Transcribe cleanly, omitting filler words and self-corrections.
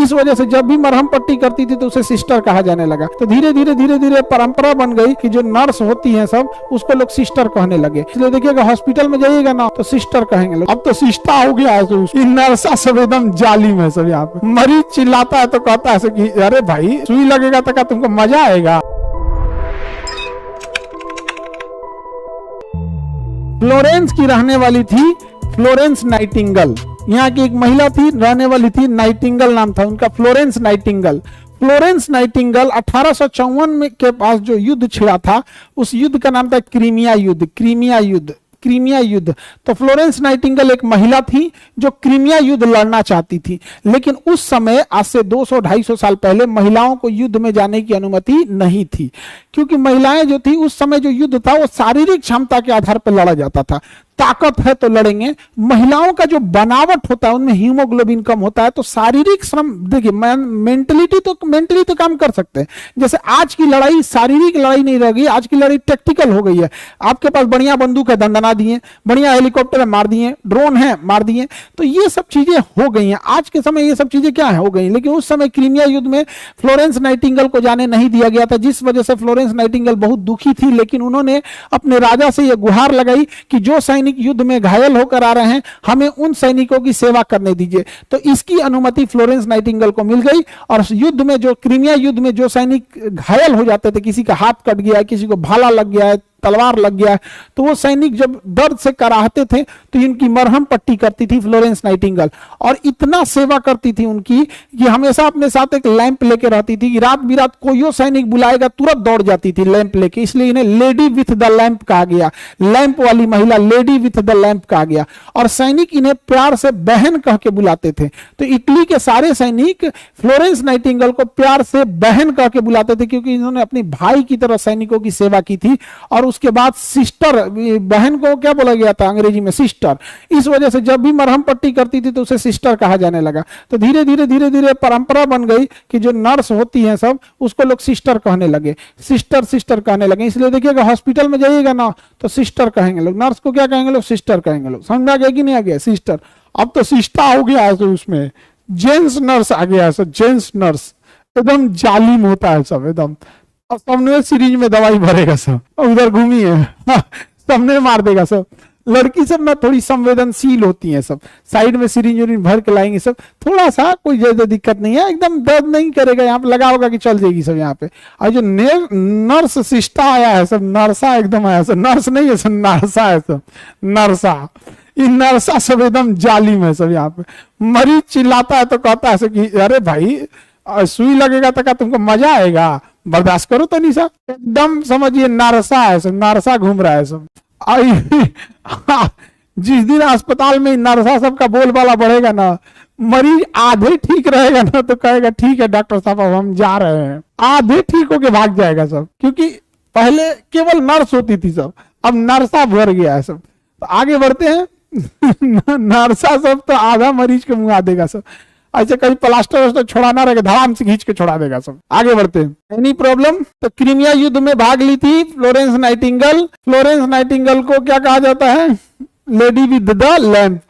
इस वजह से जब भी मरहम पट्टी करती थी तो उसे सिस्टर कहा जाने लगा। तो धीरे धीरे परंपरा बन गई कि जो नर्स होती हैं सब उसको लोग सिस्टर कहने लगे। इसलिए देखिएगा हॉस्पिटल में जाइएगा ना तो सिस्टर कहेंगे लोग। अब तो सिस्टा हो गया है, तो नर्सा सब एकदम जालिम है सब। यहाँ पे मरीज चिल्लाता है तो कहता है कि अरे भाई सुई लगेगा तो क्या तुमको मजा आएगा। फ्लोरेंस की रहने वाली थी फ्लोरेंस नाइटिंगेल। यहाँ की एक महिला थी, रहने वाली थी, नाइटिंगेल नाम था उनका, फ्लोरेंस नाइटिंगेल। फ्लोरेंस नाइटिंगेल 1854 में के पास जो युद्ध छिड़ा था उस युद्ध का नाम था क्रीमिया युद्ध। तो फ्लोरेंस नाइटिंगेल एक महिला थी जो क्रीमिया युद्ध लड़ना चाहती थी, लेकिन उस समय आज से 200-250 साल पहले महिलाओं को युद्ध में जाने की अनुमति नहीं थी, क्योंकि महिलाएं जो थी उस समय जो युद्ध था वो शारीरिक क्षमता के आधार पर लड़ा जाता था। ताकत है तो लड़ेंगे। महिलाओं का जो बनावट होता है उनमें हीमोग्लोबिन कम होता है, तो शारीरिक श्रम, देखिए मेंटली तो काम कर सकते हैं। जैसे आज की लड़ाई शारीरिक लड़ाई नहीं रह गई, आज की लड़ाई टेक्टिकल हो गई है। आपके पास बढ़िया बंदूक है, दंडना दिए, बढ़िया हेलीकॉप्टर है, मार दिए, ड्रोन है, मार दिए, तो ये सब चीजें हो गई हैं। आज के समय ये सब चीजें क्या है, हो गई। लेकिन उस समय क्रीमिया युद्ध में फ्लोरेंस नाइटिंगेल को जाने नहीं दिया गया था, जिस वजह से फ्लोरेंस नाइटिंगेल बहुत दुखी थी। लेकिन उन्होंने अपने राजा से यह गुहार लगाई कि जो सैनिक युद्ध में घायल होकर आ रहे हैं हमें उन सैनिकों की सेवा करने दीजिए। तो इसकी अनुमति फ्लोरेंस नाइटिंगेल को मिल गई। और युद्ध में जो क्रीमिया युद्ध में जो सैनिक घायल हो जाते थे, किसी का हाथ कट गया है, किसी को भाला लग गया है, तलवार लग गया है, तो वो सैनिक जब दर्द से कराहते थे तो इनकी मरहम पट्टी करती थी फ्लोरेंस नाइटिंगेल। और इतना सेवा करती थी उनकी कि हमेशा अपने साथ एक लैंप लेके रहती थी कि रात बिरात कोई सैनिक बुलाएगा तुरंत दौड़ जाती थी लैंप लेके। इसलिए इन्हें लेडी विथ द लैंप कहा गया, लैंप वाली महिला, लेडी विथ द लैंप कहा गया। और सैनिक इन्हें प्यार से बहन कह के बुलाते थे। तो इटली के सारे सैनिक फ्लोरेंस नाइटिंगेल को प्यार से बहन कह के बुलाते थे, क्योंकि इन्होंने अपनी भाई की तरह सैनिकों की सेवा की थी। और उसके बाद सिस्टर, बहन को क्या बोला गया था अंग्रेजी में, सिस्टर। इस वजह से जब भी मरहम पट्टी करती थी तो उसे सिस्टर कहा जाने लगा। तो धीरे धीरे परंपरा बन गई कि जो नर्स होती हैं सब उसको लोग सिस्टर कहने लगे, सिस्टर कहने लगे। इसलिए देखिएगा हॉस्पिटल में जाइएगा ना तो सिस्टर कहेंगे लोग, नर्स को क्या कहेंगे लोग, सिस्टर कहेंगे लोग। समझ में आ गया कि नहीं आ गया, सिस्टर। अब तो सिस्टा हो गया है, तो उसमें जेंट्स नर्स आ गया है, जेंट्स नर्स एकदम जालिम होता है सब एकदम। और सबने सिरिंज में दवाई भरेगा सब, उधर घूमिए सबने मार देगा सब। लड़की सब ना थोड़ी संवेदनशील होती हैं सब, साइड में सिरिंज भर के लाएंगे सब, थोड़ा सा कोई ज्यादा दिक्कत नहीं है, एकदम दर्द नहीं करेगा, यहाँ पे लगा होगा कि चल जाएगी सब यहाँ पे। और जो नर्स सिस्टा आया है सब, नर्सा एकदम आया सब, नर्स नहीं है सब, नर्सा है सब, नर्सा। इन नर्सा सब एकदम जालिम है सब। यहाँ पे मरीज चिल्लाता है तो कहता है कि अरे भाई सुई लगेगा तो क्या तुमको मजा आएगा, बर्दाश्त करो तो नहीं सब। एकदम समझिए नरसा है सब, नरसा घूम रहा है सब। जिस दिन अस्पताल में नरसा सबका बोलबाला बढ़ेगा ना, मरीज आधे ठीक रहेगा ना तो कहेगा ठीक है डॉक्टर साहब अब हम जा रहे हैं, आधे ठीक होके भाग जाएगा सब। क्योंकि पहले केवल नर्स होती थी सब, अब नरसा भर गया है सब। तो आगे बढ़ते हैं नरसा सब तो आधा मरीज के मुंह आ देगा सब। ऐसे कहीं प्लास्टर छोड़ाना रहेगा, धड़ाम से खींच के छोड़ा देगा सब। आगे बढ़ते हैं। Any problem? तो क्रीमिया युद्ध में भाग ली थी फ्लोरेंस नाइटिंगेल। फ्लोरेंस नाइटिंगेल को क्या कहा जाता है, लेडी विद द लैंप।